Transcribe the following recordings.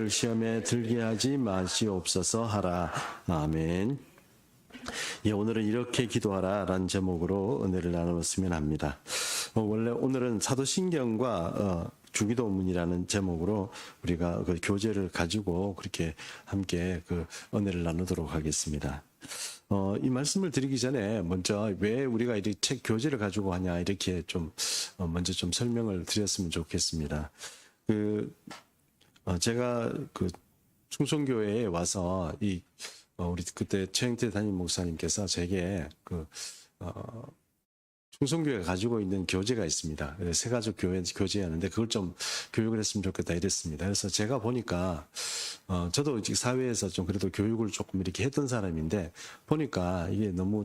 시험에 들게 하지 마시옵소서 하라. 아멘. 예, 오늘은 이렇게 기도하라라는 제목으로 은혜를 나누었으면 합니다. 원래 오늘은 사도신경과 주기도문이라는 제목으로 우리가 그 교재를 가지고 그렇게 함께 그 은혜를 나누도록 하겠습니다. 이 말씀을 드리기 전에 먼저 왜 우리가 이 책 교재를 가지고 하냐 이렇게 좀 먼저 좀 설명을 드렸으면 좋겠습니다. 제가 그 충성교회에 와서 우리 그때 최영태 담임 목사님께서 제게 충성교회가 가지고 있는 교재가 있습니다. 세가족 교재였는데 그걸 좀 교육을 했으면 좋겠다 이랬습니다. 그래서 제가 보니까 저도 사회에서 좀 그래도 교육을 조금 이렇게 했던 사람인데 보니까 이게 너무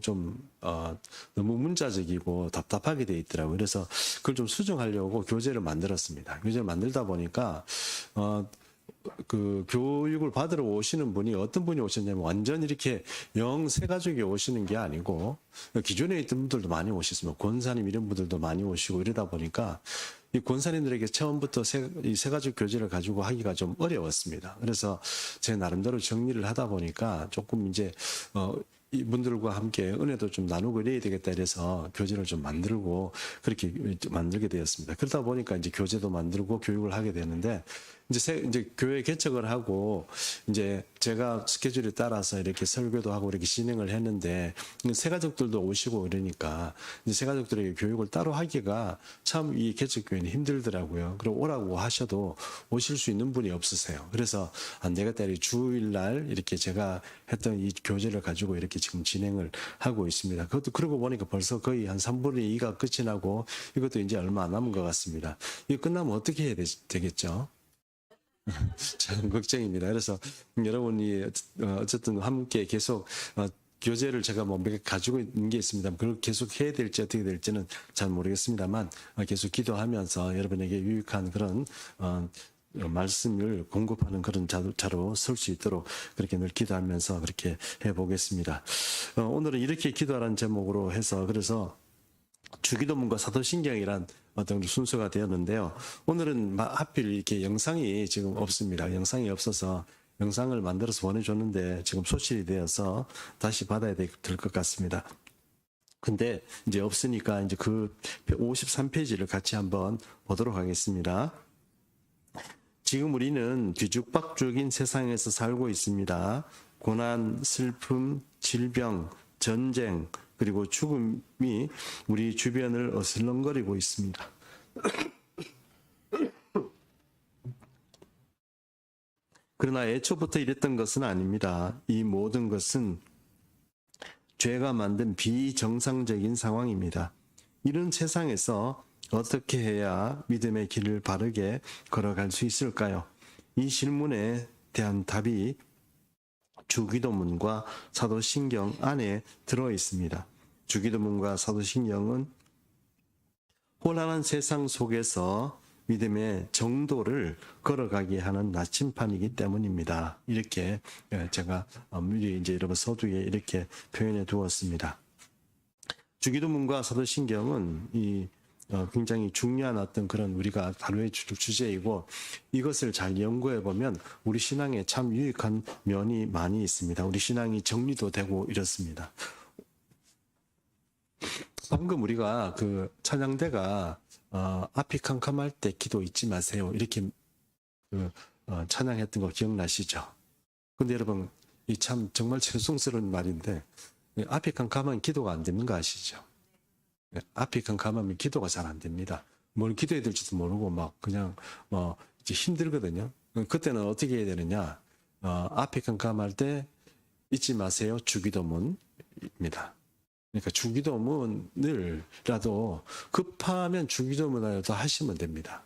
너무 문자적이고 답답하게 돼 있더라고요. 그래서 그걸 좀 수정하려고 교재를 만들었습니다. 교재를 만들다 보니까 그 교육을 받으러 오시는 분이 어떤 분이 오셨냐면 완전 이렇게 세가족이 오시는 게 아니고 기존에 있던 분들도 많이 오셨습니다. 권사님 이런 분들도 많이 오시고 이러다 보니까 이 권사님들에게 처음부터 이 세가족 교재를 가지고 하기가 좀 어려웠습니다. 그래서 제 나름대로 정리를 하다 보니까 조금 이제 이분들과 함께 은혜도 좀 나누고 이래야 되겠다 이래서 교재를 좀 만들고 그렇게 만들게 되었습니다. 그러다 보니까 이제 교재도 만들고 교육을 하게 되는데 이제 교회 개척을 하고 이제 제가 스케줄에 따라서 이렇게 설교도 하고 이렇게 진행을 했는데 새가족들도 오시고 이러니까 이제 새가족들에게 교육을 따로 하기가 참 이 개척교회는 힘들더라고요. 그리고 오라고 하셔도 오실 수 있는 분이 없으세요. 그래서 안 되겠다 이렇게 주일날 이렇게 제가 했던 이 교재를 가지고 이렇게 지금 진행을 하고 있습니다. 그것도 그러고 보니까 벌써 거의 한 3분의 2가 끝이 나고 이것도 이제 얼마 안 남은 것 같습니다. 이거 끝나면 어떻게 해야 되겠죠? 참 걱정입니다. 그래서 여러분이 어쨌든 함께 계속 교재를 제가 몇 개 가지고 있는 게 있습니다. 그걸 계속 해야 될지 어떻게 될지는 잘 모르겠습니다만 계속 기도하면서 여러분에게 유익한 그런 말씀을 공급하는 그런 자로 설 수 있도록 그렇게 늘 기도하면서 그렇게 해보겠습니다. 오늘은 이렇게 기도하라는 제목으로 해서 그래서 주기도문과 사도신경이란 어떤 순서가 되었는데요. 오늘은 하필 이렇게 영상이 지금 없습니다. 영상이 없어서 영상을 만들어서 보내줬는데 지금 소실이 되어서 다시 받아야 될 것 같습니다. 근데 이제 없으니까 이제 그 53페이지를 같이 한번 보도록 하겠습니다. 지금 우리는 뒤죽박죽인 세상에서 살고 있습니다. 고난, 슬픔, 질병, 전쟁, 그리고 죽음이 우리 주변을 어슬렁거리고 있습니다. 그러나 애초부터 이랬던 것은 아닙니다. 이 모든 것은 죄가 만든 비정상적인 상황입니다. 이런 세상에서 어떻게 해야 믿음의 길을 바르게 걸어갈 수 있을까요? 이 질문에 대한 답이 주기도문과 사도신경 안에 들어 있습니다. 주기도문과 사도신경은 혼란한 세상 속에서 믿음의 정도를 걸어가게 하는 나침판이기 때문입니다. 이렇게 제가 미리 이제 여러분 서두에 이렇게 표현해 두었습니다. 주기도문과 사도신경은 굉장히 중요한 어떤 그런 우리가 다루의 주제이고 이것을 잘 연구해 보면 우리 신앙에 참 유익한 면이 많이 있습니다. 우리 신앙이 정리도 되고 이렇습니다. 방금 우리가 그 찬양대가 앞이 캄캄할 때 기도 잊지 마세요. 이렇게 찬양했던 거 기억나시죠? 근데 여러분 이 참 정말 죄송스러운 말인데 앞이 캄캄하면 기도가 안 되는 거 아시죠? 앞이 캄캄하면 기도가 잘 안 됩니다. 뭘 기도해야 될지도 모르고 막 그냥 이제 힘들거든요. 그때는 어떻게 해야 되느냐? 앞이 캄캄할 때 잊지 마세요. 주기도문입니다. 그러니까 주기도문을라도 급하면 주기도문이라도 하시면 됩니다.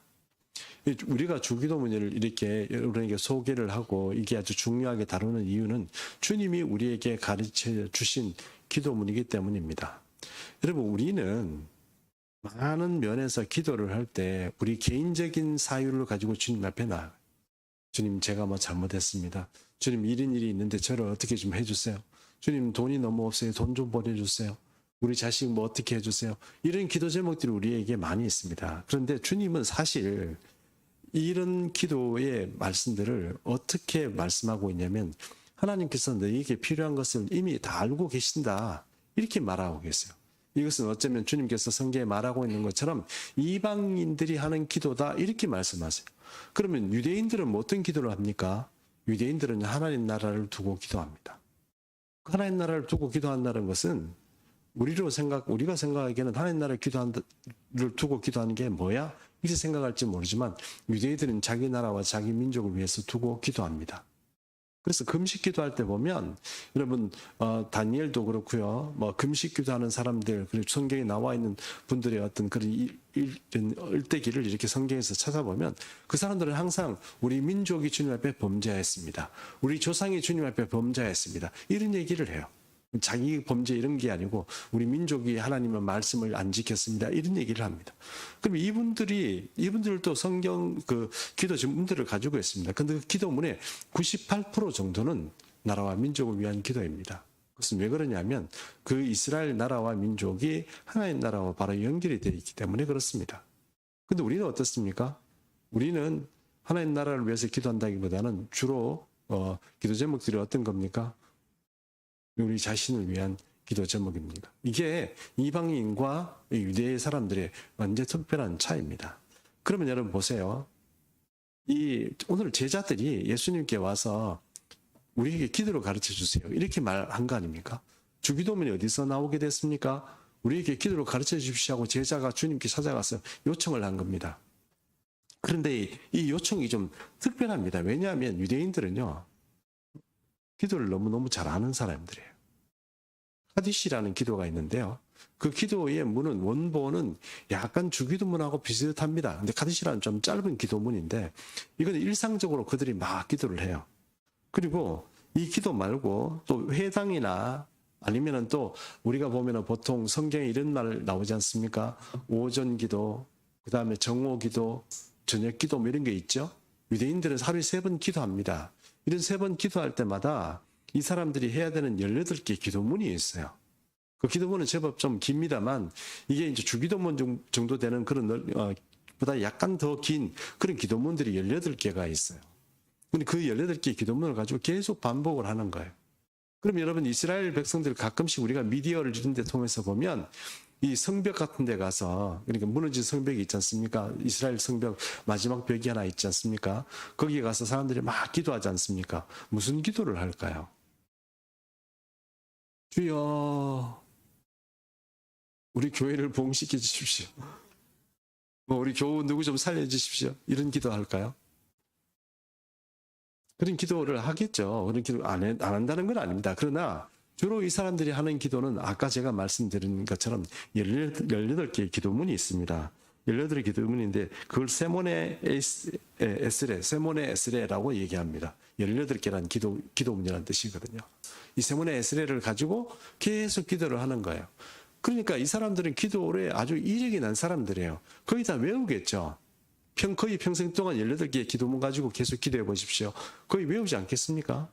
우리가 주기도문을 이렇게 여러분에게 소개를 하고 이게 아주 중요하게 다루는 이유는 주님이 우리에게 가르쳐 주신 기도문이기 때문입니다. 여러분 우리는 많은 면에서 기도를 할 때 우리 개인적인 사유를 가지고 주님 앞에 나아가요. 주님 제가 뭐 잘못했습니다. 주님 이런 일이 있는데 저를 어떻게 좀 해주세요. 주님 돈이 너무 없어요. 돈 좀 보내주세요. 우리 자식 뭐 어떻게 해주세요. 이런 기도 제목들이 우리에게 많이 있습니다. 그런데 주님은 사실 이런 기도의 말씀들을 어떻게 말씀하고 있냐면 하나님께서 너희에게 필요한 것을 이미 다 알고 계신다. 이렇게 말하고 계세요. 이것은 어쩌면 주님께서 성경에 말하고 있는 것처럼 이방인들이 하는 기도다. 이렇게 말씀하세요. 그러면 유대인들은 어떤 기도를 합니까? 유대인들은 하나님 나라를 두고 기도합니다. 하나님 나라를 두고 기도한다는 것은 우리가 생각하기에는 하나님 나라를 두고 기도하는 게 뭐야? 이렇게 생각할지 모르지만 유대인들은 자기 나라와 자기 민족을 위해서 두고 기도합니다. 그래서 금식 기도할 때 보면 여러분 다니엘도 그렇고요. 뭐 금식 기도하는 사람들 그리고 성경에 나와 있는 분들의 어떤 그런 일대기를 이렇게 성경에서 찾아보면 그 사람들은 항상 우리 민족이 주님 앞에 범죄했습니다. 우리 조상이 주님 앞에 범죄했습니다. 이런 얘기를 해요. 자기 범죄 이런 게 아니고 우리 민족이 하나님의 말씀을 안 지켰습니다. 이런 얘기를 합니다. 그럼 이분들도 성경 그 기도 문들을 가지고 있습니다. 근데 그 기도문의 98% 정도는 나라와 민족을 위한 기도입니다. 그것은 왜 그러냐면 그 이스라엘 나라와 민족이 하나님 나라와 바로 연결이 되어 있기 때문에 그렇습니다. 근데 우리는 어떻습니까? 우리는 하나님 나라를 위해서 기도한다기보다는 주로 기도 제목들이 어떤 겁니까? 우리 자신을 위한 기도 제목입니다. 이게 이방인과 유대의 사람들의 완전 특별한 차이입니다. 그러면 여러분 보세요. 오늘 제자들이 예수님께 와서 우리에게 기도를 가르쳐 주세요. 이렇게 말한 거 아닙니까? 주기도문이 어디서 나오게 됐습니까? 우리에게 기도를 가르쳐 주십시오 하고 제자가 주님께 찾아가서 요청을 한 겁니다. 그런데 이 요청이 좀 특별합니다. 왜냐하면 유대인들은요. 기도를 너무너무 잘하는 사람들이에요. 카디시라는 기도가 있는데요. 그 기도의 원본은 약간 주기도문하고 비슷합니다. 근데 카디시라는 좀 짧은 기도문인데 이건 일상적으로 그들이 막 기도를 해요. 그리고 이 기도 말고 또 회당이나 아니면은 또 우리가 보면은 보통 성경에 이런 말 나오지 않습니까? 오전 기도, 그 다음에 정오 기도, 저녁 기도 뭐 이런 게 있죠. 유대인들은 하루에 3번 기도합니다. 이런 3번 기도할 때마다 이 사람들이 해야 되는 18개 기도문이 있어요. 그 기도문은 제법 좀 깁니다만 이게 이제 주기도문 정도 되는 그런 보다 약간 더 긴 그런 기도문들이 18개가 있어요. 근데 그 18개 기도문을 가지고 계속 반복을 하는 거예요. 그럼 여러분 이스라엘 백성들 가끔씩 우리가 미디어를 이런 데 통해서 보면 이 성벽 같은 데 가서 그러니까 무너진 성벽이 있지 않습니까? 이스라엘 성벽 마지막 벽이 하나 있지 않습니까? 거기에 가서 사람들이 막 기도하지 않습니까? 무슨 기도를 할까요? 주여 우리 교회를 봉시켜 주십시오. 우리 교우 누구 좀 살려주십시오. 이런 기도 할까요? 그런 기도를 하겠죠. 그런 기도 안 한다는 건 아닙니다. 그러나 주로 이 사람들이 하는 기도는 아까 제가 말씀드린 것처럼 18개의 기도문이 있습니다. 18개의 기도문인데 그걸 세모네 에스레라고 얘기합니다. 18개란 기도문이라는 뜻이거든요. 이 세모네 에스레를 가지고 계속 기도를 하는 거예요. 그러니까 이 사람들은 기도에 아주 이력이 난 사람들이에요. 거의 다 외우겠죠. 거의 평생 동안 18개의 기도문 가지고 계속 기도해 보십시오. 거의 외우지 않겠습니까?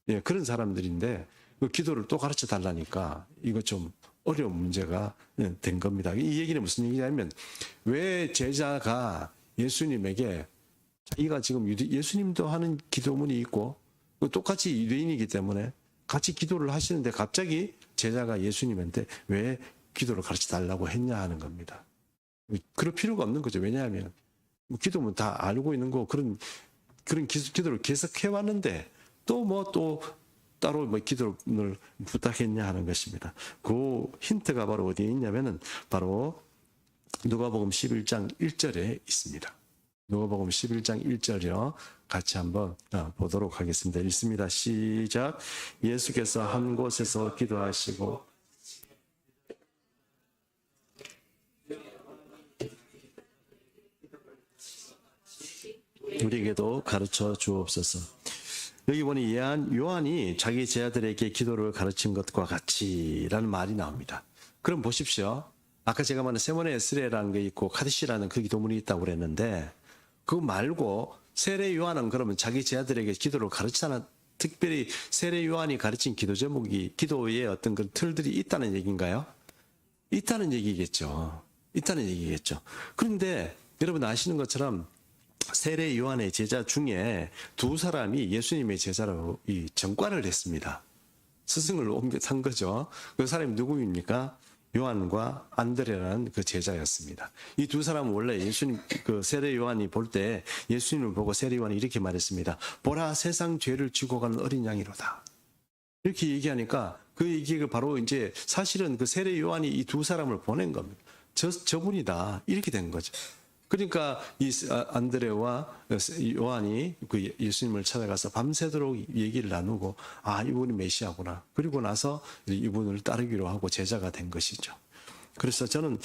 예, 그런 사람들인데 그 기도를 또 가르쳐 달라니까 이거 좀 어려운 문제가 된 겁니다. 이 얘기는 무슨 얘기냐면 왜 제자가 예수님에게 자기가 지금 예수님도 하는 기도문이 있고 똑같이 유대인이기 때문에 같이 기도를 하시는데 갑자기 제자가 예수님한테 왜 기도를 가르쳐 달라고 했냐 하는 겁니다. 그럴 필요가 없는 거죠. 왜냐하면 기도문 다 알고 있는 거 그런 기도를 계속 해왔는데 또 따로 기도를 부탁했냐 하는 것입니다. 그 힌트가 바로 어디에 있냐면은 바로 누가복음 11장 1절에 있습니다. 누가복음 11장 1절이요. 같이 한번 보도록 하겠습니다. 읽습니다. 시작. 예수께서 한 곳에서 기도하시고 우리에게도 가르쳐 주옵소서. 여기 보니 요한이 자기 제자들에게 기도를 가르친 것과 같이라는 말이 나옵니다. 그럼 보십시오. 아까 제가 말한 세모네 에스레라는 게 있고 카디시라는 그 기도문이 있다고 그랬는데 그거 말고 세례 요한은 그러면 자기 제자들에게 기도를 가르치잖아. 특별히 세례 요한이 가르친 기도 제목이 기도의 어떤 그 틀들이 있다는 얘기인가요? 있다는 얘기겠죠. 그런데 여러분 아시는 것처럼 세례 요한의 제자 중에 두 사람이 예수님의 제자로 이 전과를 했습니다. 스승을 옮겨 산 거죠. 그 사람이 누구입니까? 요한과 안드레라는 그 제자였습니다. 이 두 사람은 원래 예수님, 그 세례 요한이 볼 때 예수님을 보고 세례 요한이 이렇게 말했습니다. 보라, 세상 죄를 지고 가는 어린 양이로다. 이렇게 얘기하니까 그 얘기가 바로 이제 사실은 그 세례 요한이 이 두 사람을 보낸 겁니다. 저분이다. 이렇게 된 거죠. 그러니까 이 안드레와 요한이 그 예수님을 찾아가서 밤새도록 얘기를 나누고 아, 이분이 메시아구나. 그리고 나서 이분을 따르기로 하고 제자가 된 것이죠. 그래서 저는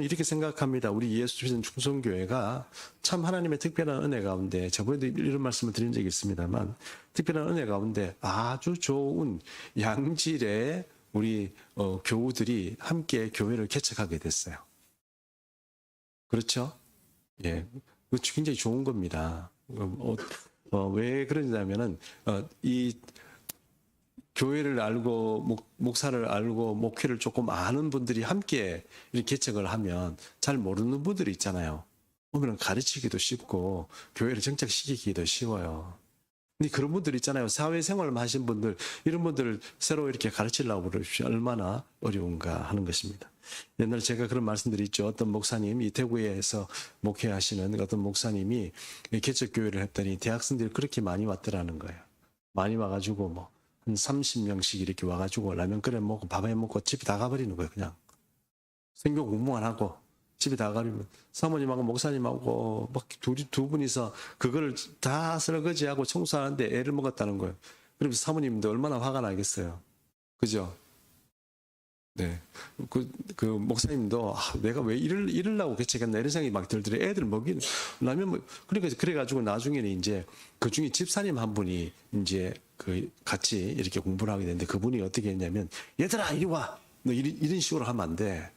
이렇게 생각합니다. 우리 예수 믿는 충성교회가 참 하나님의 특별한 은혜 가운데 저번에도 이런 말씀을 드린 적이 있습니다만 특별한 은혜 가운데 아주 좋은 양질의 우리 교우들이 함께 교회를 개척하게 됐어요. 그렇죠? 예, 굉장히 좋은 겁니다. 왜 그러냐면은 이 교회를 알고 목사를 알고 목회를 조금 아는 분들이 함께 이렇게 개척을 하면 잘 모르는 분들이 있잖아요. 오면 가르치기도 쉽고 교회를 정착시키기도 쉬워요. 근데 그런 분들 있잖아요. 사회생활을 하신 분들, 이런 분들을 새로 이렇게 가르치려고 그러십시오. 얼마나 어려운가 하는 것입니다. 옛날에 제가 그런 말씀드렸죠. 어떤 목사님, 이 대구에서 목회하시는 어떤 목사님이 개척교회를 했더니 대학생들이 그렇게 많이 왔더라는 거예요. 많이 와가지고 뭐 한 30명씩 이렇게 와가지고 라면 끓여 먹고 밥 해 먹고 집에 다 가버리는 거예요. 그냥 성경 공부만 하고 집에 다 가버리면 사모님하고 목사님하고 막 두 분이서 그거를 다 설거지하고 청소하는데 애를 먹었다는 거예요. 그러면서 사모님도 얼마나 화가 나겠어요. 그죠? 네. 그 목사님도 내가 왜 이러려고 개척했나 이런 생각이 막 들더래. 애들 먹이는 라면 그러니까 그래가지고 나중에는 이제 그 중에 집사님 한 분이 이제 그 같이 이렇게 공부를 하게 됐는데 그분이 어떻게 했냐면 얘들아 이리 와. 너 이런 식으로 하면 안 돼.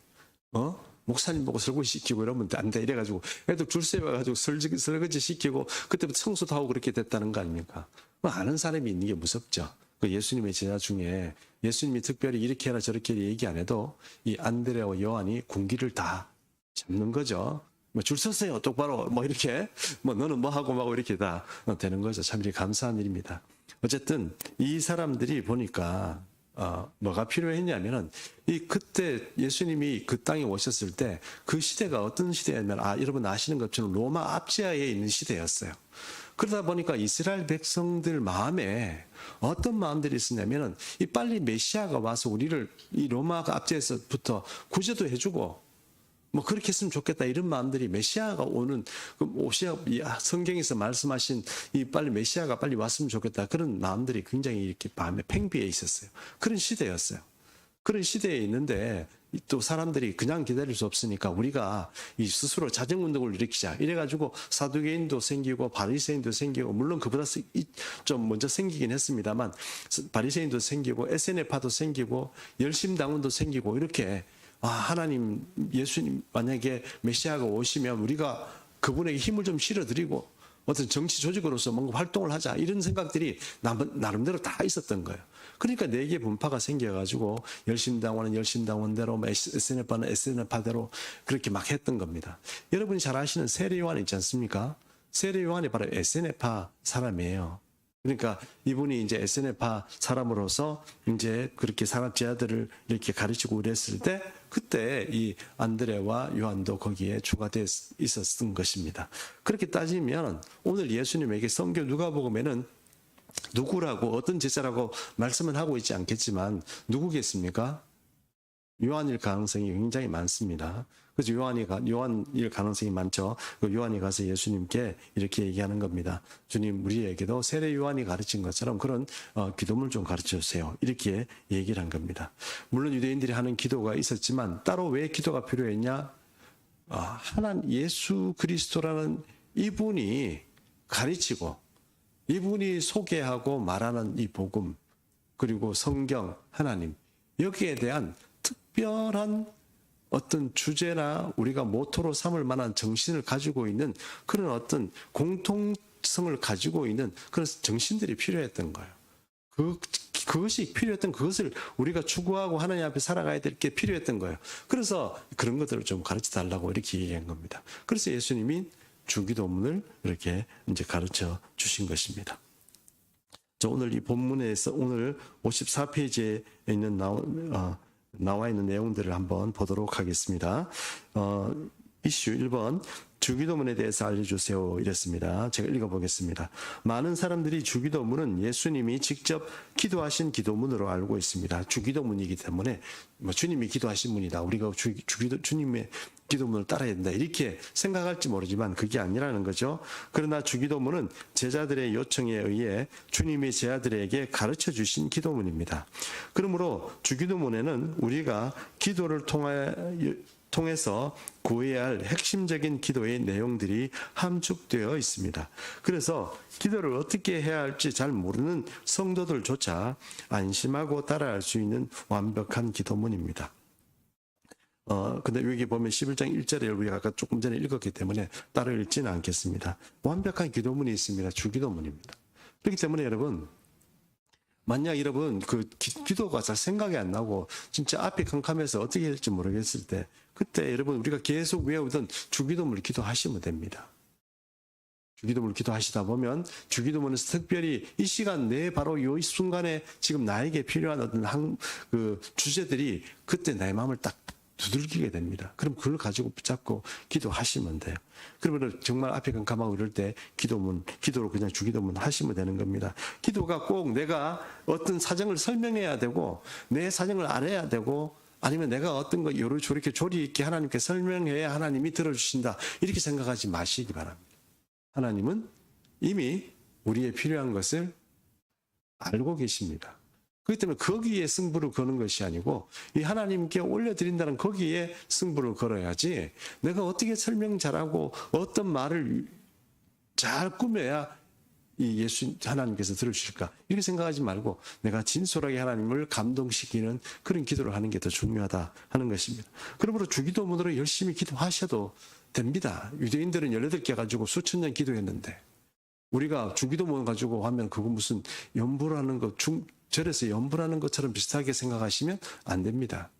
목사님 보고 설거지 시키고 이러면 안 돼. 이래가지고 애들 줄 세워가지고 설거지 시키고 그때부터 청소도 하고 그렇게 됐다는 거 아닙니까? 아는 사람이 있는 게 무섭죠. 그 예수님의 제자 중에 예수님이 특별히 이렇게 해라 저렇게 얘기 안 해도 이 안드레와 요한이 군기를 다 잡는 거죠. 뭐 줄 섰어요 똑바로 뭐 이렇게 뭐 너는 뭐 하고 막 이렇게 다 되는 거죠. 참 이렇게 감사한 일입니다. 어쨌든 이 사람들이 보니까 뭐가 필요했냐면은 그때 예수님이 그 땅에 오셨을 때 그 시대가 어떤 시대였냐면 여러분 아시는 것처럼 로마 압제하에 있는 시대였어요. 그러다 보니까 이스라엘 백성들 마음에 어떤 마음들이 있었냐면은 빨리 메시아가 와서 우리를 이 로마 압제에서부터 구제도 해주고 뭐 그렇게 했으면 좋겠다 이런 마음들이 메시아가 오는 성경에서 말씀하신 빨리 메시아가 빨리 왔으면 좋겠다 그런 마음들이 굉장히 이렇게 마음에 팽배해 있었어요. 그런 시대였어요. 그런 시대에 있는데 또 사람들이 그냥 기다릴 수 없으니까 우리가 스스로 자정운동을 일으키자 이래가지고 사두개인도 생기고 바리새인도 생기고 물론 그보다 좀 먼저 생기긴 했습니다만 바리새인도 생기고 SNF파도 생기고 열심당원도 생기고 이렇게 하나님 예수님 만약에 메시아가 오시면 우리가 그분에게 힘을 좀 실어드리고 어떤 정치 조직으로서 뭔가 활동을 하자 이런 생각들이 나름대로 다 있었던 거예요. 그러니까 4개 분파가 생겨가지고 열심당원은 열심당원대로 SNF파는 SNF파대로 그렇게 막 했던 겁니다. 여러분이 잘 아시는 세례 요한 있지 않습니까? 세례 요한이 바로 SNF파 사람이에요. 그러니까 이분이 이제 SNF파 사람으로서 이제 그렇게 사람 제자들을 이렇게 가르치고 그랬을 때 그때 이 안드레와 요한도 거기에 추가돼 있었던 것입니다. 그렇게 따지면 오늘 예수님에게 성경 누가복음에는 누구라고 어떤 제자라고 말씀은 하고 있지 않겠지만 누구겠습니까? 요한일 가능성이 굉장히 많습니다. 그래서 요한일 가능성이 많죠. 요한이 가서 예수님께 이렇게 얘기하는 겁니다. 주님, 우리에게도 세례 요한이 가르친 것처럼 그런 기도물 좀 가르쳐 주세요. 이렇게 얘기를 한 겁니다. 물론 유대인들이 하는 기도가 있었지만 따로 왜 기도가 필요했냐? 하나님 예수 그리스도라는 이분이 가르치고 이분이 소개하고 말하는 이 복음 그리고 성경 하나님 여기에 대한 특별한 어떤 주제나 우리가 모토로 삼을 만한 정신을 가지고 있는 그런 어떤 공통성을 가지고 있는 그런 정신들이 필요했던 거예요. 그것이 필요했던 그것을 우리가 추구하고 하나님 앞에 살아가야 될 게 필요했던 거예요. 그래서 그런 것들을 좀 가르쳐 달라고 이렇게 얘기한 겁니다. 그래서 예수님이 주기도문을 이렇게 이제 가르쳐 주신 것입니다. 오늘 이 본문에서 오늘 54페이지에 있는 나와 있는 내용들을 한번 보도록 하겠습니다. 이슈 1번 주기도문에 대해서 알려주세요 이랬습니다. 제가 읽어보겠습니다. 많은 사람들이 주기도문은 예수님이 직접 기도하신 기도문으로 알고 있습니다. 주기도문이기 때문에 주님이 기도하신 문이다. 우리가 주님의 기도문을 따라야 된다. 이렇게 생각할지 모르지만 그게 아니라는 거죠. 그러나 주기도문은 제자들의 요청에 의해 주님이 제자들에게 가르쳐 주신 기도문입니다. 그러므로 주기도문에는 우리가 기도를 통해서 구해야 할 핵심적인 기도의 내용들이 함축되어 있습니다. 그래서 기도를 어떻게 해야 할지 잘 모르는 성도들조차 안심하고 따라할 수 있는 완벽한 기도문입니다. 근데 여기 보면 11장 1절에 우리가 아까 조금 전에 읽었기 때문에 따로 읽지는 않겠습니다. 완벽한 기도문이 있습니다. 주기도문입니다. 그렇기 때문에 여러분, 만약 여러분 기도가 잘 생각이 안 나고 진짜 앞이 캄캄해서 어떻게 해야 될지 모르겠을 때 그때 여러분 우리가 계속 외우던 주기도문을 기도하시면 됩니다. 주기도문을 기도하시다 보면 주기도문에서 특별히 이 시간 내에 바로 이 순간에 지금 나에게 필요한 어떤 주제들이 그때 내 마음을 딱 두들기게 됩니다. 그럼 그걸 가지고 붙잡고 기도하시면 돼요. 그러면 정말 앞에 깜깜하고 이럴 때 기도로 그냥 주기도문 하시면 되는 겁니다. 기도가 꼭 내가 어떤 사정을 설명해야 되고 내 사정을 알아야 되고 아니면 내가 어떤 거 저렇게 조리 있게 하나님께 설명해야 하나님이 들어주신다. 이렇게 생각하지 마시기 바랍니다. 하나님은 이미 우리의 필요한 것을 알고 계십니다. 그렇기 때문에 거기에 승부를 거는 것이 아니고 이 하나님께 올려드린다는 거기에 승부를 걸어야지 내가 어떻게 설명 잘하고 어떤 말을 잘 꾸며야 이 하나님께서 들어주실까 이렇게 생각하지 말고 내가 진솔하게 하나님을 감동시키는 그런 기도를 하는 게 더 중요하다 하는 것입니다. 그러므로 주기도문으로 열심히 기도하셔도 됩니다. 유대인들은 18개 가지고 수천 년 기도했는데 우리가 주기도문 가지고 하면 그거 무슨 연불하는 거 절에서 연불하는 것처럼 비슷하게 생각하시면 안 됩니다.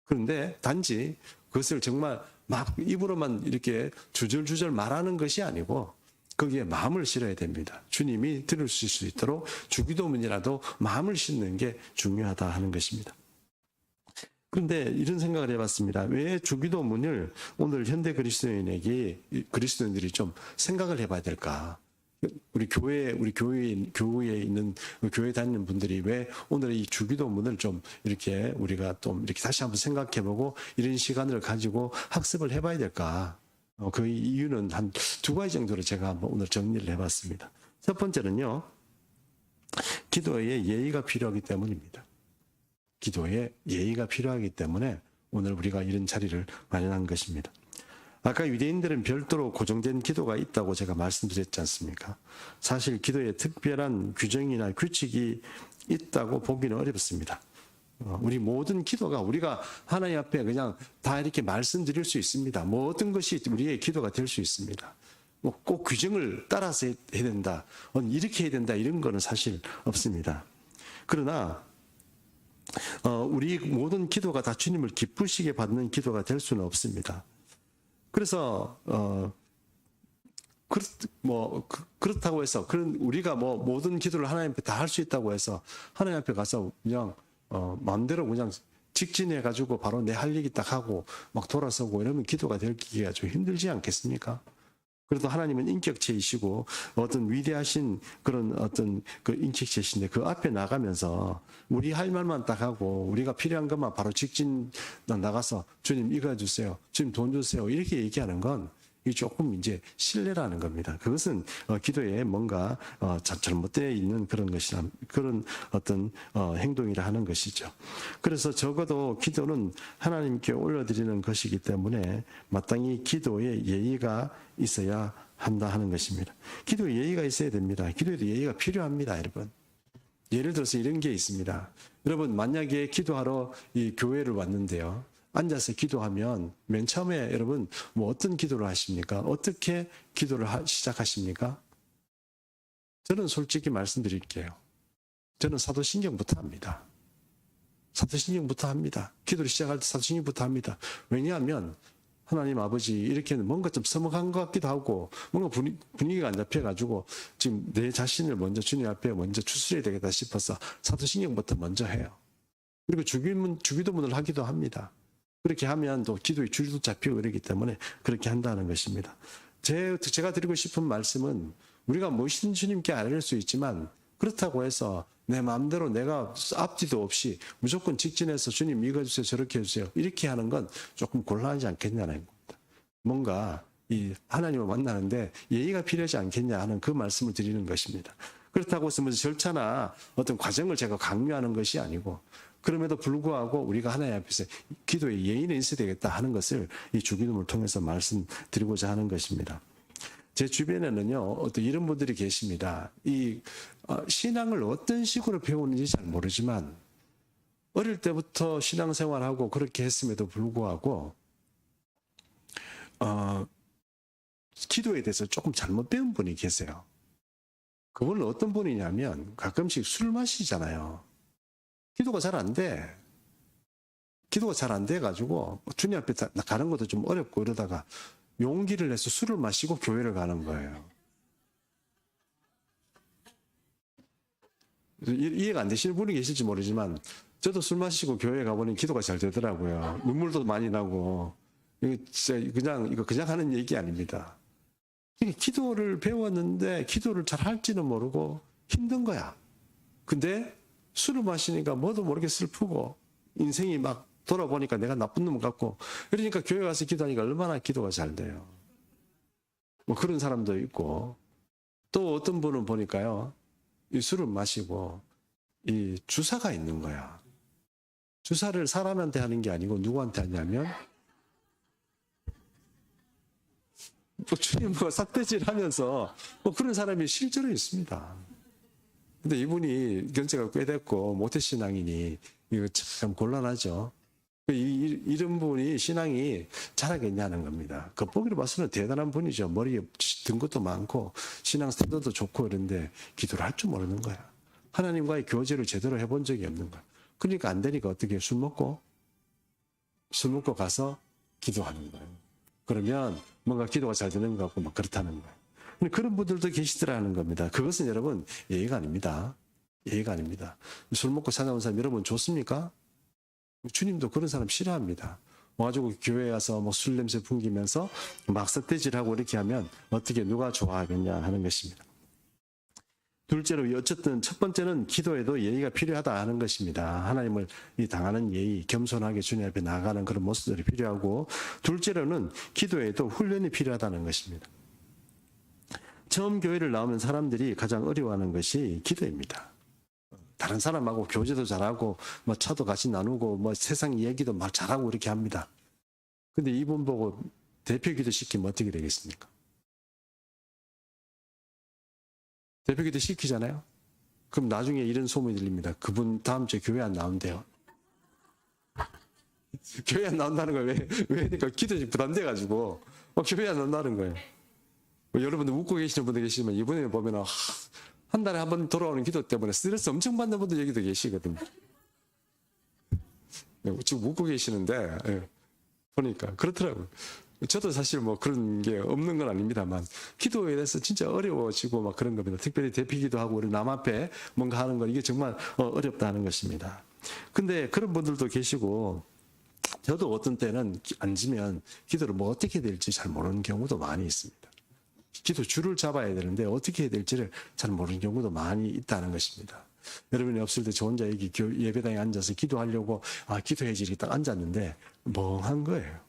그런데 단지 그것을 정말 막 입으로만 이렇게 주절주절 말하는 것이 아니고 거기에 마음을 실어야 됩니다. 주님이 들으실 수 있도록 주기도문이라도 마음을 싣는 게 중요하다 하는 것입니다. 그런데 이런 생각을 해봤습니다. 왜 주기도문을 오늘 현대 그리스도인들이 좀 생각을 해봐야 될까? 우리 교회에 있는 교회 다니는 분들이 왜 오늘 이 주기도문을 좀 이렇게 우리가 좀 이렇게 다시 한번 생각해보고 이런 시간을 가지고 학습을 해봐야 될까? 그 이유는 한 2가지 정도로 제가 한번 오늘 정리를 해봤습니다. 첫 번째는요, 기도에 예의가 필요하기 때문입니다. 기도에 예의가 필요하기 때문에 오늘 우리가 이런 자리를 마련한 것입니다. 아까 유대인들은 별도로 고정된 기도가 있다고 제가 말씀드렸지 않습니까? 사실 기도에 특별한 규정이나 규칙이 있다고 보기는 어렵습니다. 우리 모든 기도가 우리가 하나님 앞에 그냥 다 이렇게 말씀드릴 수 있습니다. 모든 것이 우리의 기도가 될 수 있습니다. 꼭 규정을 따라서 해야 된다, 이렇게 해야 된다 이런 거는 사실 없습니다. 그러나 우리 모든 기도가 다 주님을 기쁘시게 받는 기도가 될 수는 없습니다. 그래서 그렇다고 해서 우리가 모든 기도를 하나님 앞에 다 할 수 있다고 해서 하나님 앞에 가서 그냥 마음대로 그냥 직진해 가지고 바로 내 할 얘기 딱 하고 막 돌아서고 이러면 기도가 되기가 좀 힘들지 않겠습니까? 그래도 하나님은 인격체이시고 어떤 위대하신 그런 어떤 그 인격체이신데 그 앞에 나가면서 우리 할 말만 딱 하고 우리가 필요한 것만 바로 직진 나가서 주님 이거 주세요, 주님 돈 주세요 이렇게 얘기하는 건 이 조금 이제 신뢰라는 겁니다. 그것은 기도에 뭔가 잘못되어 있는 그런 것이라 그런 어떤 행동이라 하는 것이죠. 그래서 적어도 기도는 하나님께 올려드리는 것이기 때문에 마땅히 기도에 예의가 있어야 한다 하는 것입니다. 기도에 예의가 있어야 됩니다. 기도에도 예의가 필요합니다, 여러분. 예를 들어서 이런 게 있습니다. 여러분 만약에 기도하러 이 교회를 왔는데요. 앉아서 기도하면 맨 처음에 여러분 어떤 기도를 하십니까? 어떻게 기도를 시작하십니까? 저는 솔직히 말씀드릴게요. 저는 사도신경부터 합니다. 사도신경부터 합니다. 기도를 시작할 때 사도신경부터 합니다. 왜냐하면 하나님 아버지 이렇게 뭔가 좀 서먹한 것 같기도 하고 뭔가 분위기가 안 잡혀가지고 지금 내 자신을 먼저 주님 앞에 먼저 추스려야 되겠다 싶어서 사도신경부터 먼저 해요. 그리고 주기도문을 하기도 합니다. 그렇게 하면 또 기도의 줄도 잡히고 그러기 때문에 그렇게 한다는 것입니다. 제가 드리고 싶은 말씀은 우리가 무엇이든 주님께 아뢰를 수 있지만 그렇다고 해서 내 마음대로 내가 앞뒤도 없이 무조건 직진해서 주님 이거 해주세요 저렇게 해주세요 이렇게 하는 건 조금 곤란하지 않겠냐는 겁니다. 뭔가 이 하나님을 만나는데 예의가 필요하지 않겠냐 하는 그 말씀을 드리는 것입니다. 그렇다고 해서 무슨 절차나 어떤 과정을 제가 강요하는 것이 아니고 그럼에도 불구하고 우리가 하나님 앞에서 기도에 예의는 있어야 되겠다 하는 것을 이 주기도문을 통해서 말씀드리고자 하는 것입니다. 제 주변에는요, 어떤 이런 분들이 계십니다. 신앙을 어떤 식으로 배우는지 잘 모르지만, 어릴 때부터 신앙생활하고 그렇게 했음에도 불구하고, 기도에 대해서 조금 잘못 배운 분이 계세요. 그분은 어떤 분이냐면, 가끔씩 술 마시잖아요. 기도가 잘 안 돼. 기도가 잘 안 돼가지고, 주님 앞에 가는 것도 좀 어렵고 이러다가, 용기를 내서 술을 마시고 교회를 가는 거예요. 이해가 안 되시는 분이 계실지 모르지만 저도 술 마시고 교회에 가보니 기도가 잘 되더라고요. 눈물도 많이 나고 이거 그냥 하는 얘기 아닙니다. 기도를 배웠는데 기도를 잘 할지는 모르고 힘든 거야. 근데 술을 마시니까 뭐도 모르게 슬프고 인생이 막 돌아보니까 내가 나쁜 놈 같고 그러니까 교회 가서 기도하니까 얼마나 기도가 잘 돼요. 뭐 그런 사람도 있고 또 어떤 분은 보니까요. 이 술을 마시고 이 주사가 있는 거야. 주사를 사람한테 하는 게 아니고 누구한테 하냐면 또 주님 뭐 삿대질 하면서 뭐 그런 사람이 실제로 있습니다. 근데 이분이 경제가 꽤 됐고 모태신앙이니 이거 참 곤란하죠. 이런 분이 신앙이 잘하겠냐는 겁니다. 겉보기로 봐서는 대단한 분이죠. 머리에 든 것도 많고 신앙 태도도 좋고 그런데 기도를 할 줄 모르는 거야. 하나님과의 교제를 제대로 해본 적이 없는 거야. 그러니까 안 되니까 어떻게 술 먹고 가서 기도하는 거예요. 그러면 뭔가 기도가 잘 되는 것 같고 막 그렇다는 거예요. 근데 그런 분들도 계시더라는 겁니다. 그것은 여러분 예의가 아닙니다. 예의가 아닙니다. 술 먹고 찾아온 사람 여러분 좋습니까? 주님도 그런 사람 싫어합니다. 와가지고 교회에 와서 뭐 술 냄새 풍기면서 막 삿대질하고 이렇게 하면 어떻게 누가 좋아하겠냐 하는 것입니다. 둘째로 어쨌든 첫 번째는 기도에도 예의가 필요하다 하는 것입니다. 하나님을 당하는 예의, 겸손하게 주님 앞에 나아가는 그런 모습들이 필요하고 둘째로는 기도에도 훈련이 필요하다는 것입니다. 처음 교회를 나오면 사람들이 가장 어려워하는 것이 기도입니다. 다른 사람하고 교제도 잘하고 뭐 차도 같이 나누고 뭐 세상 이야기도 막 잘하고 이렇게 합니다. 근데 이분 보고 대표 기도 시키면 어떻게 되겠습니까? 대표 기도 시키잖아요. 그럼 나중에 이런 소문이 들립니다. 그분 다음 주에 교회 안 나온대요. 교회 안 나온다는 걸 왜 그러니까 기도가 부담돼가지고 교회 안 나온다는 거예요. 여러분들 웃고 계시는 분들 계시지만 이번에 보면 한 달에 한 번 돌아오는 기도 때문에 스트레스 엄청 받는 분들 여기도 계시거든요. 지금 웃고 계시는데 보니까 그렇더라고요. 저도 사실 뭐 그런 게 없는 건 아닙니다만 기도에 대해서 진짜 어려워지고 막 그런 겁니다. 특별히 대피기도 하고 우리 남 앞에 뭔가 하는 건 이게 정말 어렵다는 것입니다. 근데 그런 분들도 계시고 저도 어떤 때는 앉으면 기도를 뭐 어떻게 될지 잘 모르는 경우도 많이 있습니다. 기도 줄을 잡아야 되는데 어떻게 해야 될지를 잘 모르는 경우도 많이 있다는 것입니다. 여러분이 없을 때 저 혼자 여기 예배당에 앉아서 기도하려고 기도해야지 이렇게 딱 앉았는데 멍한 거예요.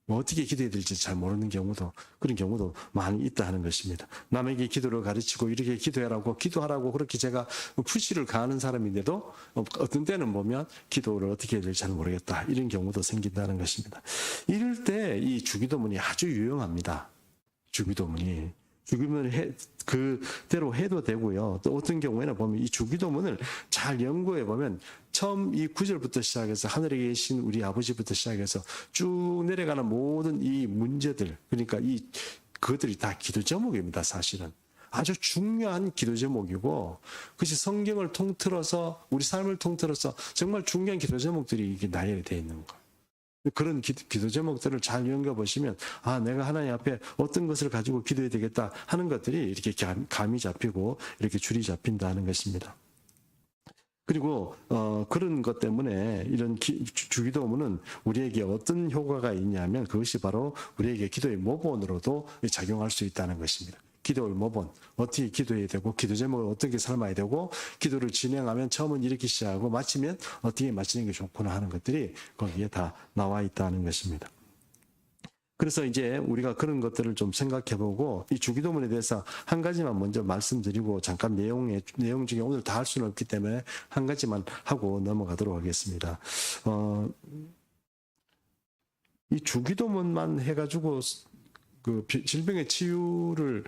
뭐 어떻게 기도해야 될지 잘 모르는 경우도 그런 경우도 많이 있다 하는 것입니다. 남에게 기도를 가르치고 이렇게 기도하라고 그렇게 제가 푸시를 가하는 사람인데도 어떤 때는 보면 기도를 어떻게 해야 될지 잘 모르겠다 이런 경우도 생긴다는 것입니다. 이럴 때 이 주기도문이 아주 유용합니다. 주기도문을 그대로 해도 되고요. 또 어떤 경우에는 보면 이 주기도문을 잘 연구해 보면 처음 이 9절부터 시작해서 하늘에 계신 우리 아버지부터 시작해서 쭉 내려가는 모든 이 문제들 그러니까 그것들이 다 기도 제목입니다. 사실은 아주 중요한 기도 제목이고 그것이 성경을 통틀어서 우리 삶을 통틀어서 정말 중요한 기도 제목들이 이게 나열이 되어 있는 거예요. 그런 기도 제목들을 잘 연결보시면 아 내가 하나님 앞에 어떤 것을 가지고 기도해야 되겠다 하는 것들이 이렇게 감이 잡히고 이렇게 줄이 잡힌다 하는 것입니다. 그리고 그런 것 때문에 이런 주기도문은 우리에게 어떤 효과가 있냐면 그것이 바로 우리에게 기도의 모본으로도 작용할 수 있다는 것입니다. 기도의 모본, 어떻게 기도해야 되고 기도 제목을 어떻게 삶아야 되고 기도를 진행하면 처음은 이렇게 시작하고 마치면 어떻게 마치는 게 좋구나 하는 것들이 거기에 다 나와 있다는 것입니다. 그래서 이제 우리가 그런 것들을 좀 생각해보고 이 주기도문에 대해서 한 가지만 먼저 말씀드리고 잠깐 내용 중에 오늘 다 할 수는 없기 때문에 한 가지만 하고 넘어가도록 하겠습니다. 이 주기도문만 해가지고 그 질병의 치유를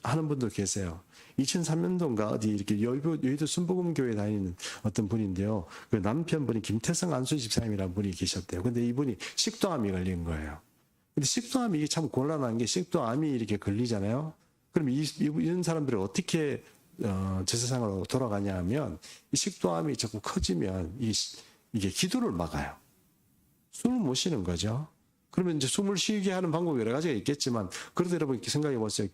하는 분도 계세요. 2003년도인가 어디 이렇게 여의도 순복음교회 다니는 어떤 분인데요. 그 남편분이 김태성 안수 집사님이라는 분이 계셨대요. 근데 이분이 식도암이 걸린 거예요. 근데 식도암이 이게 참 곤란한 게 식도암이 이렇게 걸리잖아요. 그럼 이런 사람들이 어떻게 제사상으로 돌아가냐 하면 이 식도암이 자꾸 커지면 이게 기도를 막아요. 숨을 못 쉬는 거죠. 그러면 이제 숨을 쉬게 하는 방법이 여러 가지가 있겠지만, 그래도 여러분 이렇게 생각해 보세요.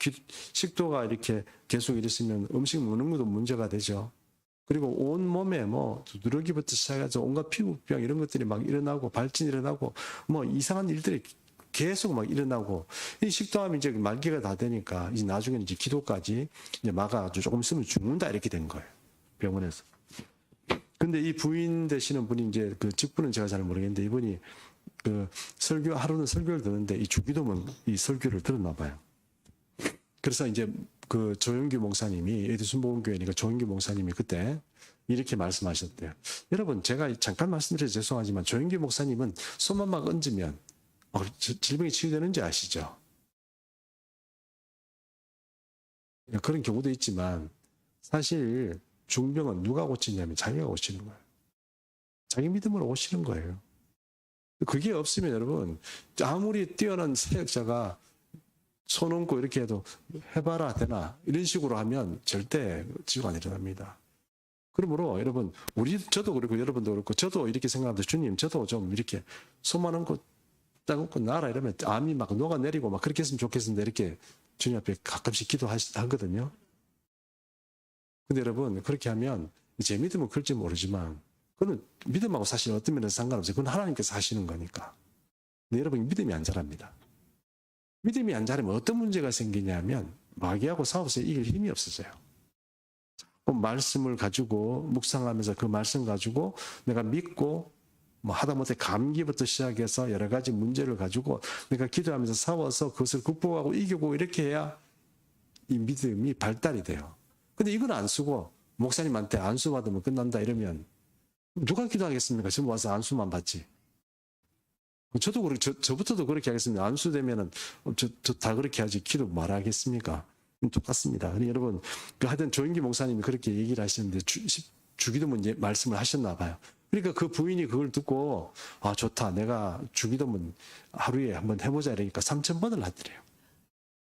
식도가 이렇게 계속 이랬으면 음식 먹는 것도 문제가 되죠. 그리고 온 몸에 뭐 두드러기부터 시작해서 온갖 피부병 이런 것들이 막 일어나고 발진 일어나고 뭐 이상한 일들이 계속 막 일어나고 이 식도암이 이제 말기가 다 되니까 이제 나중에는 이제 기도까지 이제 막아가지고 조금 있으면 죽는다 이렇게 된 거예요. 병원에서. 근데 이 부인 되시는 분이 이제 그 직분은 제가 잘 모르겠는데 이분이 그 하루는 설교를 듣는데 이 주기도문 이 설교를 들었나 봐요. 그래서 이제 그 조영규 목사님이 에디순복음교회니까 조영규 목사님이 그때 이렇게 말씀하셨대요. 여러분 제가 잠깐 말씀드려서 죄송하지만 조영규 목사님은 손만 막 얹으면 질병이 치유되는지 아시죠? 그런 경우도 있지만 사실 중병은 누가 고치냐면 자기가 고치는 거예요. 자기 믿음으로 오시는 거예요. 그게 없으면 여러분 아무리 뛰어난 사역자가 손 얹고 이렇게 해도 해봐라 되나 이런 식으로 하면 절대 치유가 안 일어납니다. 그러므로 여러분 저도 그렇고 여러분도 그렇고 저도 이렇게 생각합니다. 주님 저도 좀 이렇게 손만 얹고 딱 얹고 나라 이러면 암이 막 녹아내리고 막 그렇게 했으면 좋겠는데 이렇게 주님 앞에 가끔씩 기도하거든요. 근데 여러분 그렇게 하면 제 믿음은 클지 모르지만 그건 믿음하고 사실 어떤 면에서 상관없어요. 그건 하나님께서 하시는 거니까. 근데 여러분 믿음이 안 자랍니다. 믿음이 안 자라면 어떤 문제가 생기냐면 마귀하고 싸워서 이길 힘이 없어져요. 말씀을 가지고 묵상하면서 그 말씀 가지고 내가 믿고 뭐 하다못해 감기부터 시작해서 여러 가지 문제를 가지고 내가 기도하면서 싸워서 그것을 극복하고 이기고 이렇게 해야 이 믿음이 발달이 돼요. 근데 이건 안 쓰고 목사님한테 안수 받으면 끝난다 이러면 누가 기도하겠습니까? 지금 와서 안수만 받지. 저도 저부터도 그렇게 하겠습니다. 안수 되면은 저 다 그렇게 하지 기도 말하겠습니까? 똑같습니다. 여러분 하여튼 조인기 목사님이 그렇게 얘기를 하시는데 주기도문 말씀을 하셨나 봐요. 그러니까 그 부인이 그걸 듣고 아 좋다 내가 주기도문 하루에 한번 해보자 이러니까 3,000번을 하더래요.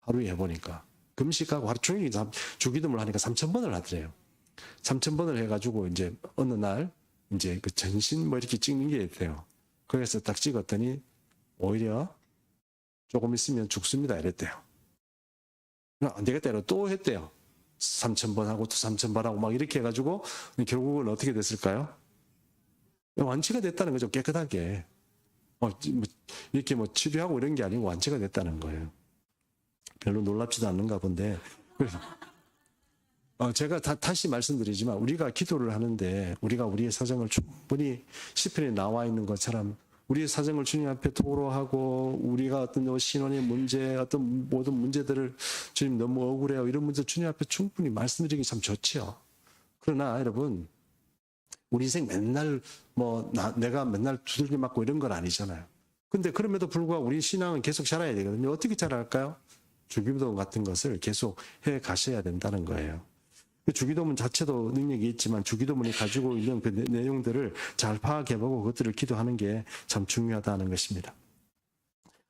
하루에 해보니까 금식하고 하루 종일 주기도문을 하니까 3,000번을 하더래요. 3,000번을 해가지고 이제 어느 날 이제 그 전신 뭐 이렇게 찍는 게 있대요. 거기서 딱 찍었더니 오히려 조금 있으면 죽습니다 이랬대요. 안 되겠다 이러고 또 했대요. 3,000번 하고 또 3,000번 하고 막 이렇게 해가지고 결국은 어떻게 됐을까요? 완치가 됐다는 거죠. 깨끗하게. 이렇게 뭐 치료하고 이런 게 아니고 완치가 됐다는 거예요. 별로 놀랍지도 않는가 본데. 그래서 제가 다시 말씀드리지만 우리가 기도를 하는데 우리가 우리의 사정을 충분히 시편에 나와 있는 것처럼 우리의 사정을 주님 앞에 토로하고 우리가 어떤 신혼의 문제 어떤 모든 문제들을 주님 너무 억울해요 이런 문제 주님 앞에 충분히 말씀드리기 참 좋지요. 그러나 여러분 우리 인생 맨날 내가 맨날 두들겨 맞고 이런 건 아니잖아요. 근데 그럼에도 불구하고 우리 신앙은 계속 자라야 되거든요. 어떻게 자랄까요? 주기도문 같은 것을 계속 해 가셔야 된다는 거예요. 주기도문 자체도 능력이 있지만 주기도문이 가지고 있는 그 내용들을 잘 파악해보고 그것들을 기도하는 게 참 중요하다는 것입니다.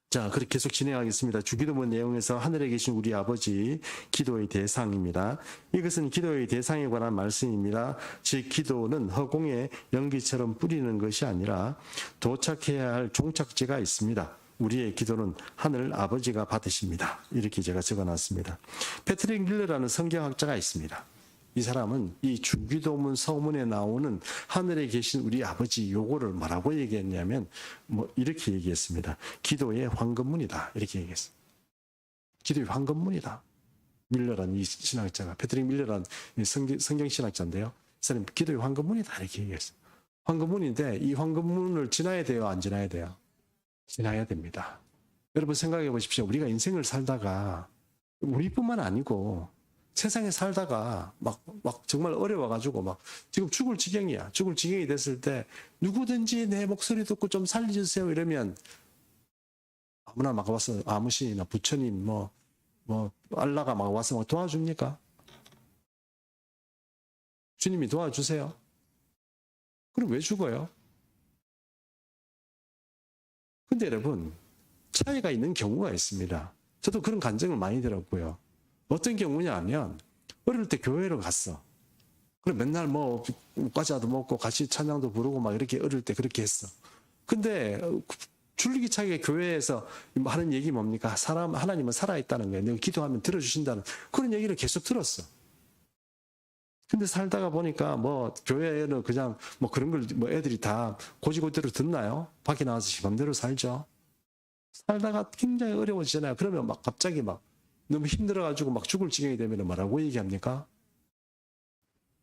자, 그렇게 계속 진행하겠습니다. 주기도문 내용에서 하늘에 계신 우리 아버지 기도의 대상입니다. 이것은 기도의 대상에 관한 말씀입니다. 즉 기도는 허공에 연기처럼 뿌리는 것이 아니라 도착해야 할 종착지가 있습니다. 우리의 기도는 하늘 아버지가 받으십니다. 이렇게 제가 적어놨습니다. 패트릭 밀러라는 성경학자가 있습니다. 이 사람은 이 주기도문 서문에 나오는 하늘에 계신 우리 아버지 요거를 뭐라고 얘기했냐면 뭐 이렇게 얘기했습니다. 기도의 황금문이다. 이렇게 얘기했어요. 기도의 황금문이다. 밀러라는 이 신학자가, 패트릭 밀러라는 성경 신학자인데요. 이 사람이 기도의 황금문이다. 이렇게 얘기했어요. 황금문인데 이 황금문을 지나야 돼요? 안 지나야 돼요? 지나야 됩니다. 여러분 생각해 보십시오. 우리가 인생을 살다가 우리뿐만 아니고 세상에 살다가 막 정말 어려워가지고 막 지금 죽을 지경이야. 죽을 지경이 됐을 때 누구든지 내 목소리 듣고 좀 살려주세요 이러면 아무나 막 와서 아무 신이나 부처님 뭐 알라가 막 와서 막 도와줍니까? 주님이 도와주세요. 그럼 왜 죽어요? 근데 여러분 차이가 있는 경우가 있습니다. 저도 그런 감정을 많이 들었고요. 어떤 경우냐 하면 어릴 때 교회를 갔어. 그럼 맨날 뭐 과자도 먹고 같이 찬양도 부르고 막 이렇게 어릴 때 그렇게 했어. 근데 줄기차게 교회에서 하는 얘기 뭡니까? 하나님은 살아있다는 거예요. 내가 기도하면 들어주신다는 그런 얘기를 계속 들었어. 근데 살다가 보니까 뭐 교회에는 그냥 뭐 그런 걸 뭐 애들이 다 고지고대로 듣나요? 밖에 나와서 지 맘대로 살죠. 살다가 굉장히 어려워지잖아요. 그러면 막 갑자기 막 너무 힘들어가지고 막 죽을 지경이 되면 뭐라고 얘기합니까?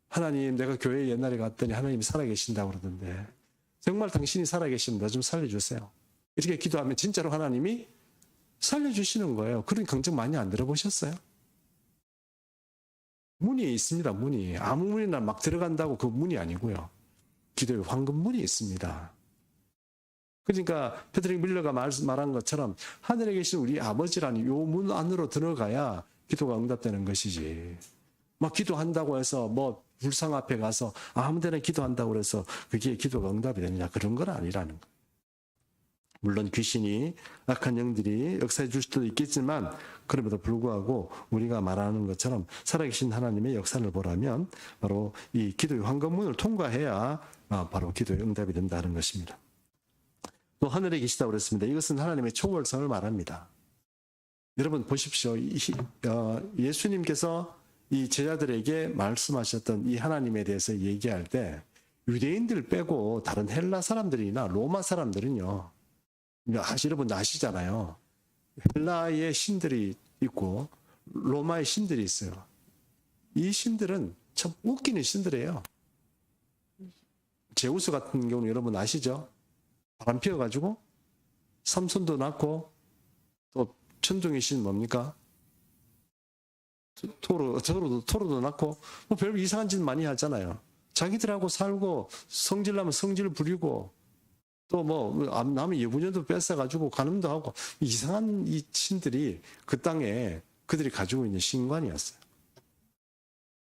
하나님, 내가 교회에 옛날에 갔더니 하나님이 살아계신다고 그러던데 정말 당신이 살아계시면 나 좀 살려주세요. 이렇게 기도하면 진짜로 하나님이 살려주시는 거예요. 그런 강정 많이 안 들어보셨어요? 문이 있습니다. 문이. 아무 문이나 막 들어간다고 그 문이 아니고요. 기도에 황금문이 있습니다. 그러니까 패트릭 밀러가 말한 것처럼 하늘에 계신 우리 아버지라는 요 문 안으로 들어가야 기도가 응답되는 것이지. 막 기도한다고 해서 뭐 불상 앞에 가서 아무 데나 기도한다고 해서 그게 기도가 응답이 되느냐 그런 건 아니라는 거예요. 물론 귀신이 악한 영들이 역사해 줄 수도 있겠지만 그럼에도 불구하고 우리가 말하는 것처럼 살아계신 하나님의 역사를 보라면 바로 이 기도의 황금문을 통과해야 바로 기도의 응답이 된다는 것입니다. 또 하늘에 계시다고 그랬습니다. 이것은 하나님의 초월성을 말합니다. 여러분 보십시오. 예수님께서 이 제자들에게 말씀하셨던 이 하나님에 대해서 얘기할 때 유대인들 빼고 다른 헬라 사람들이나 로마 사람들은요. 여러분 아시잖아요. 헬라의 신들이 있고 로마의 신들이 있어요. 이 신들은 참 웃기는 신들이에요. 제우스 같은 경우는 여러분 아시죠? 바람 피워가지고 삼손도 낳고 또 천둥의 신 뭡니까? 토로도 낳고 뭐 별 이상한 짓 많이 하잖아요. 자기들하고 살고 성질나면 성질 부리고 또 뭐 남의 여부녀도 뺏어가지고 간음도 하고 이상한 이 신들이 그 땅에 그들이 가지고 있는 신관이었어요.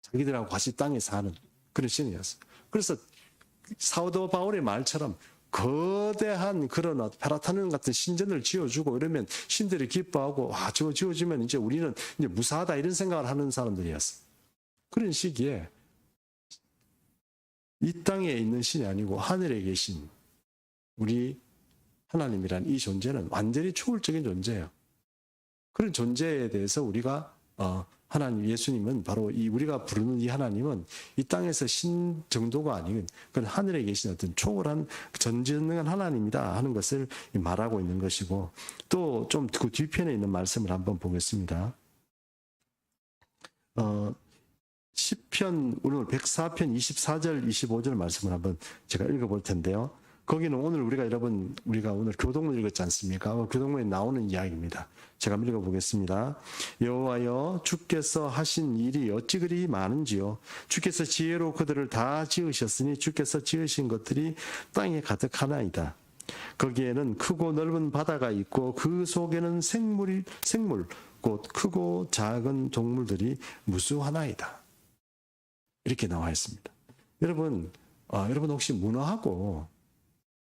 자기들하고 같이 땅에 사는 그런 신이었어요. 그래서 사도 바울의 말처럼 거대한 그런 페라타는 같은 신전을 지어주고 이러면 신들이 기뻐하고 저거 지어주면 이제 우리는 이제 무사하다 이런 생각을 하는 사람들이었어요. 그런 시기에 이 땅에 있는 신이 아니고 하늘에 계신 우리 하나님이란 이 존재는 완전히 초월적인 존재예요. 그런 존재에 대해서 우리가 하나님 예수님은 바로 이 우리가 부르는 이 하나님은 이 땅에서 신 정도가 아닌 그런 하늘에 계신 어떤 초월한 전지전능한 하나님이다 하는 것을 말하고 있는 것이고 또 좀 그 뒤편에 있는 말씀을 한번 보겠습니다. 시편 오늘 104편 24절 25절 말씀을 한번 제가 읽어볼 텐데요. 거기는 오늘 우리가 오늘 교동문 읽었지 않습니까? 교동문에 나오는 이야기입니다. 제가 한번 읽어보겠습니다. 여호와여 주께서 하신 일이 어찌 그리 많은지요. 주께서 지혜로 그들을 다 지으셨으니 주께서 지으신 것들이 땅에 가득하나이다. 거기에는 크고 넓은 바다가 있고 그 속에는 생물 곧 크고 작은 동물들이 무수하나이다. 이렇게 나와 있습니다. 여러분 혹시 문어하고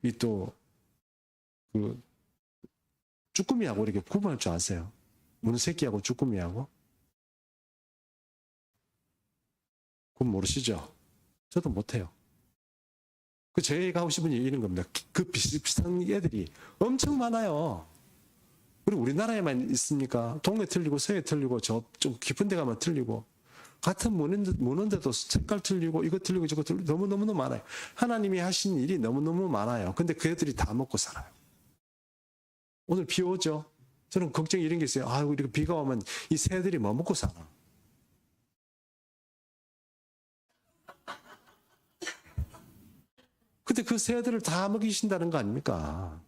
이 또 쭈꾸미하고 이렇게 구분할 줄 아세요? 문새끼하고 쭈꾸미하고? 그건 모르시죠? 저도 못해요. 제가 하고 싶은 얘기 이런 겁니다. 그 비슷한 애들이 엄청 많아요. 그리고 우리나라에만 있습니까? 동네 틀리고 서해 틀리고 저 좀 깊은 데 가면 틀리고 같은 문헌데도 색깔 틀리고 이거 틀리고 저거 틀리고 너무너무 많아요. 하나님이 하신 일이 너무너무 많아요. 근데 그 애들이 다 먹고 살아요. 오늘 비 오죠? 저는 걱정이 이런 게 있어요. 아이고, 이렇게 비가 오면 이 새들이 뭐 먹고 사나? 근데 그 새들을 다 먹이신다는 거 아닙니까?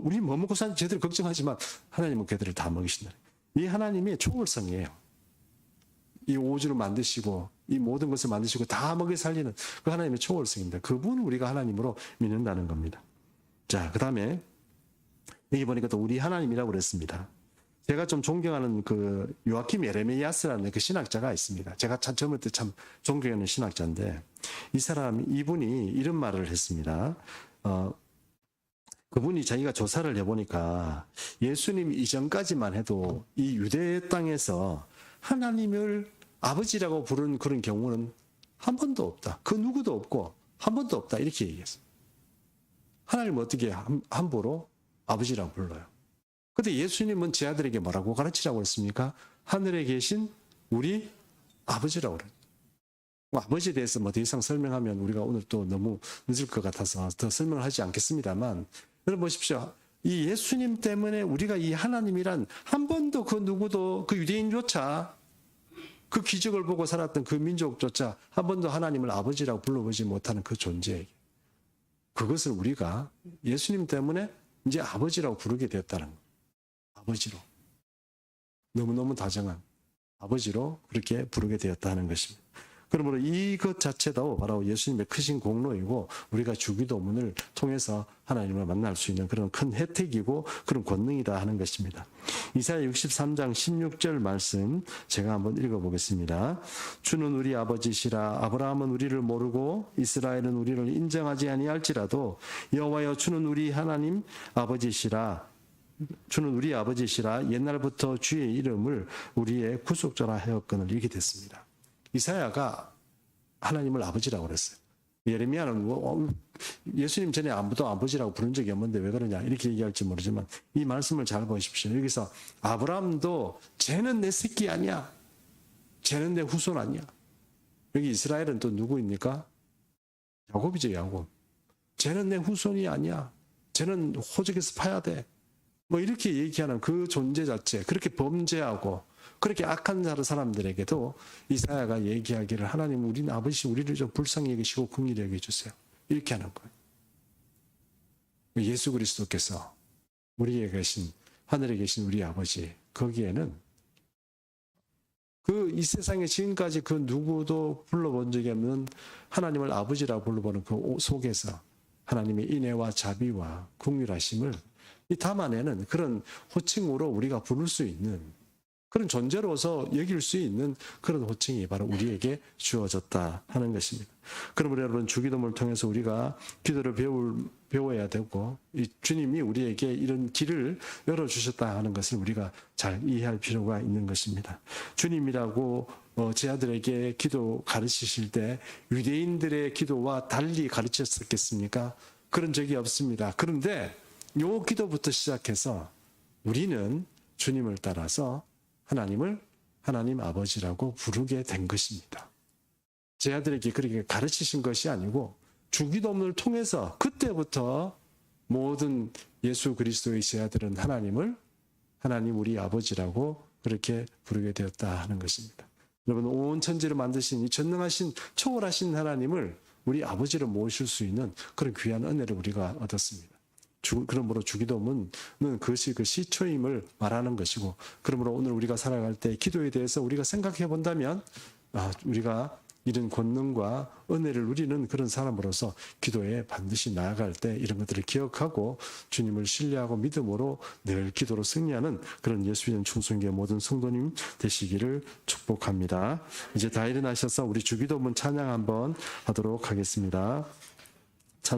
우리 뭐 먹고 사는지 제대로 걱정하지만 하나님은 걔들을 다 먹이신다. 이 하나님의 초월성이에요. 이 우주를 만드시고 이 모든 것을 만드시고 다 먹여 살리는 그 하나님의 초월성입니다. 그분을 우리가 하나님으로 믿는다는 겁니다. 자, 그 다음에 여기 보니까 또 우리 하나님이라고 그랬습니다. 제가 좀 존경하는 그 요아킴 예레미야스라는 그 신학자가 있습니다. 제가 참 젊을 때 참 존경하는 신학자인데 이분이 이런 말을 했습니다. 그분이 자기가 조사를 해보니까 예수님 이전까지만 해도 이 유대 땅에서 하나님을 아버지라고 부르는 그런 경우는 한 번도 없다. 그 누구도 없고 한 번도 없다. 이렇게 얘기했어요. 하나님은 어떻게 함부로 아버지라고 불러요. 근데 예수님은 제 아들에게 뭐라고 가르치라고 했습니까? 하늘에 계신 우리 아버지라고 그래요. 아버지에 대해서 더 이상 설명하면 우리가 오늘 또 너무 늦을 것 같아서 더 설명을 하지 않겠습니다만, 여러분 보십시오. 이 예수님 때문에 우리가 이 하나님이란 한 번도 그 누구도 그 유대인조차 그 기적을 보고 살았던 그 민족조차 한 번도 하나님을 아버지라고 불러보지 못하는 그 존재에게, 그것을 우리가 예수님 때문에 이제 아버지라고 부르게 되었다는 거예요. 아버지로. 너무너무 다정한 아버지로 그렇게 부르게 되었다는 것입니다. 그러므로 이것 자체도 바로 예수님의 크신 공로이고 우리가 주기도문을 통해서 하나님을 만날 수 있는 그런 큰 혜택이고 그런 권능이다 하는 것입니다. 이사야 63장 16절 말씀 제가 한번 읽어보겠습니다. 주는 우리 아버지시라. 아브라함은 우리를 모르고 이스라엘은 우리를 인정하지 아니할지라도 여호와여 주는 우리 하나님 아버지시라. 주는 우리 아버지시라. 옛날부터 주의 이름을 우리의 구속자라 하였거늘. 이렇게 됐습니다. 이사야가 하나님을 아버지라고 그랬어요. 예레미야는 예수님 전에 아무도 아버지라고 부른 적이 없는데 왜 그러냐 이렇게 얘기할지 모르지만 이 말씀을 잘 보십시오. 여기서 아브라함도 쟤는 내 새끼 아니야. 쟤는 내 후손 아니야. 여기 이스라엘은 또 누구입니까? 야곱이죠, 야곱. 쟤는 내 후손이 아니야. 쟤는 호적에서 파야 돼. 뭐 이렇게 얘기하는 그 존재 자체, 그렇게 범죄하고 그렇게 악한 사람들에게도 이사야가 얘기하기를 하나님 우리는 아버지 우리를 좀 불쌍히 여기시고 긍휼히 여겨주세요. 이렇게 하는 거예요. 예수 그리스도께서 우리에 계신 하늘에 계신 우리 아버지 거기에는 그 이 세상에 지금까지 그 누구도 불러본 적이 없는 하나님을 아버지라고 불러보는 그 속에서 하나님의 인애와 자비와 긍휼하심을 이 담아내는 그런 호칭으로 우리가 부를 수 있는 그런 존재로서 여길 수 있는 그런 호칭이 바로 우리에게 주어졌다 하는 것입니다. 그러므로 여러분 주기도문을 통해서 우리가 기도를 배워야 되고 이 주님이 우리에게 이런 길을 열어주셨다 하는 것을 우리가 잘 이해할 필요가 있는 것입니다. 주님이라고 제 아들에게 기도 가르치실 때 유대인들의 기도와 달리 가르쳤었겠습니까? 그런 적이 없습니다. 그런데 요 기도부터 시작해서 우리는 주님을 따라서 하나님을 하나님 아버지라고 부르게 된 것입니다. 제 아들에게 그렇게 가르치신 것이 아니고 주기도문을 통해서 그때부터 모든 예수 그리스도의 제 아들은 하나님을 하나님 우리 아버지라고 그렇게 부르게 되었다 하는 것입니다. 여러분 온 천지를 만드신 이 전능하신 초월하신 하나님을 우리 아버지로 모실 수 있는 그런 귀한 은혜를 우리가 얻었습니다. 그러므로 주기도문은 그것이 그 시초임을 말하는 것이고, 그러므로 오늘 우리가 살아갈 때 기도에 대해서 우리가 생각해 본다면 우리가 이런 권능과 은혜를 누리는 그런 사람으로서 기도에 반드시 나아갈 때 이런 것들을 기억하고 주님을 신뢰하고 믿음으로 늘 기도로 승리하는 그런 예수 믿는 충성교회 모든 성도님 되시기를 축복합니다. 이제 다 일어나셔서 우리 주기도문 찬양 한번 하도록 하겠습니다.